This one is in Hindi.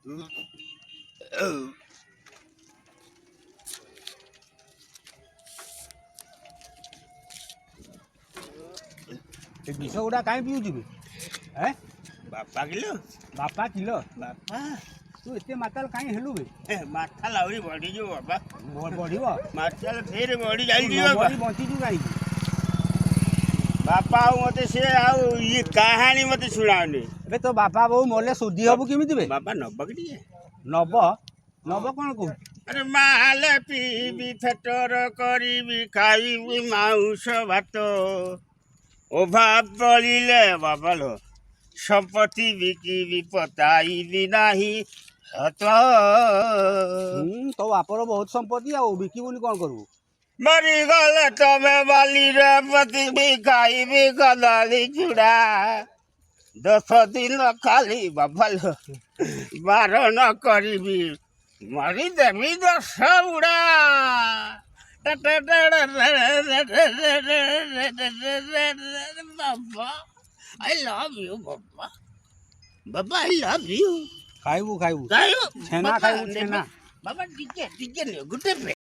विष गुड़ा कहीं पीऊँ है बापा किलो बापा किलो बापा तू एत माताल कहीं हेलु माथा लाउरी बढ़ीज बाबा बढ़ माताल फेर बढ़ी जाइए बंचीचु कहीं बापा मत से ये कहानी मत शुणाओनी ए तो बापा बहु मले शुद्धि हबु केमिति बाबा नब कि नब नब कौन कहू अरे माल पीबी थेटर करी खाइबी माउस भात अभाव पड़िले बाबा लो संपत्ति बिकी पताइबी नाही तो बापर बहुत संपत्ति आ बिकिबुनि कौन करू मरी गले तमे बाली रे पति भी खाइबी कदाली चूड़ा 10 दिन खाली बाबा लो बारण करी मरी देवी 10 बुढ़ा बाबा आई लव यू बाबा बाबा आई लव यू खाइबू खाइबू खाइबू छेना खाइबू छेना बाबा टिके टिके गुटे पे